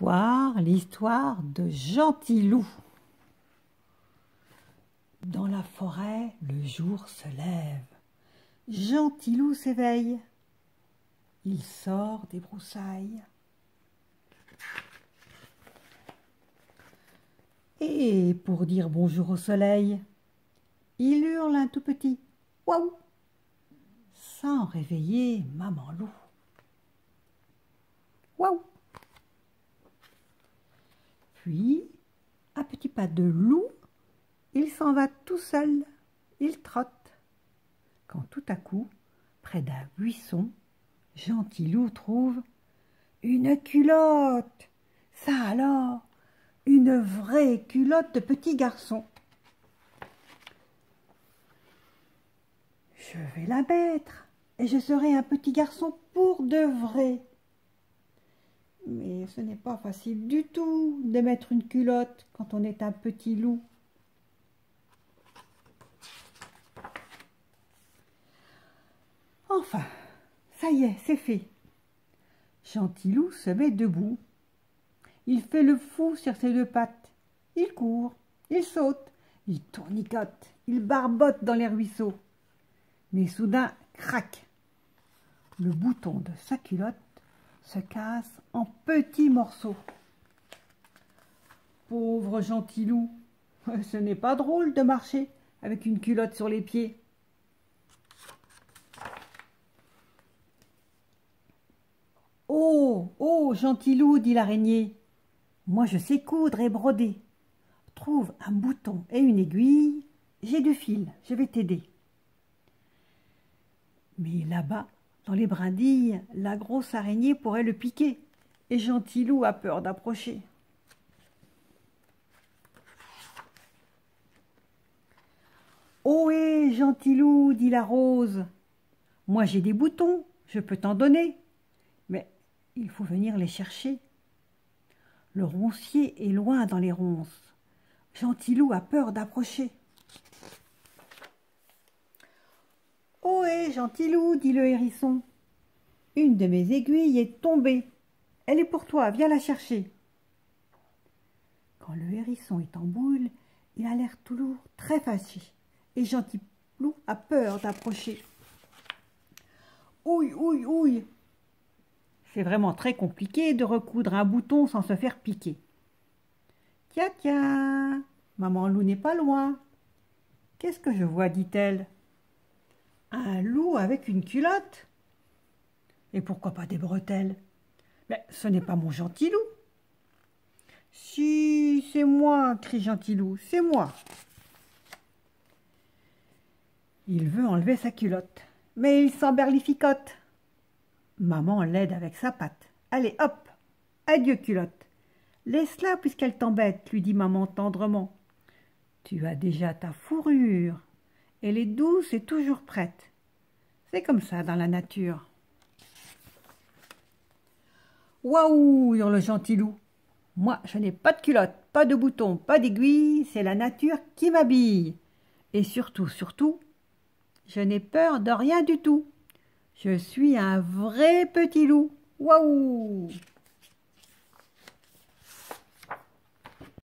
l'histoire de Gentilou. Dans la forêt, le jour se lève. Gentilou s'éveille. Il sort des broussailles. Et pour dire bonjour au soleil, il hurle un tout petit « Waouh !» sans réveiller maman loup. Waouh! Puis, à petits pas de loup, il s'en va tout seul, il trotte. Quand tout à coup, près d'un buisson, Gentilou trouve une culotte. Ça alors, une vraie culotte de petit garçon. Je vais la mettre et je serai un petit garçon pour de vrai. Mais ce n'est pas facile du tout de mettre une culotte quand on est un petit loup. Enfin, ça y est, c'est fait. Gentilou se met debout. Il fait le fou sur ses deux pattes. Il court, il saute, il tournicote, il barbote dans les ruisseaux. Mais soudain, crac! Le bouton de sa culotte se casse en petits morceaux. Pauvre Gentilou, ce n'est pas drôle de marcher avec une culotte sur les pieds. Oh, oh, Gentilou, dit l'araignée, moi je sais coudre et broder. Trouve un bouton et une aiguille, j'ai du fil, je vais t'aider. Mais là-bas, dans les brindilles, la grosse araignée pourrait le piquer, et Gentilou a peur d'approcher. Ohé, Gentilou, dit la rose, moi j'ai des boutons, je peux t'en donner, mais il faut venir les chercher. Le roncier est loin dans les ronces. Gentilou a peur d'approcher. Ohé, Gentilou, dit le hérisson, une de mes aiguilles est tombée. Elle est pour toi, viens la chercher. Quand le hérisson est en boule, il a l'air tout lourd, très fâché, et Gentilou a peur d'approcher. Ouille, ouille, ouille. C'est vraiment très compliqué de recoudre un bouton sans se faire piquer. Tiens, tiens, maman loup n'est pas loin. Qu'est-ce que je vois, dit-elle. Un loup avec une culotte? Et pourquoi pas des bretelles? Mais ce n'est pas mon Gentilou. Si, c'est moi, crie Gentilou, c'est moi. Il veut enlever sa culotte, mais il s'emberlificote. Maman l'aide avec sa patte. Allez, hop, adieu culotte. Laisse-la puisqu'elle t'embête, lui dit maman tendrement. Tu as déjà ta fourrure. Elle est douce et toujours prête. C'est comme ça dans la nature. Waouh, hurle Gentilou. Moi, je n'ai pas de culotte, pas de bouton, pas d'aiguille, c'est la nature qui m'habille. Et surtout, je n'ai peur de rien du tout. Je suis un vrai petit loup. Waouh!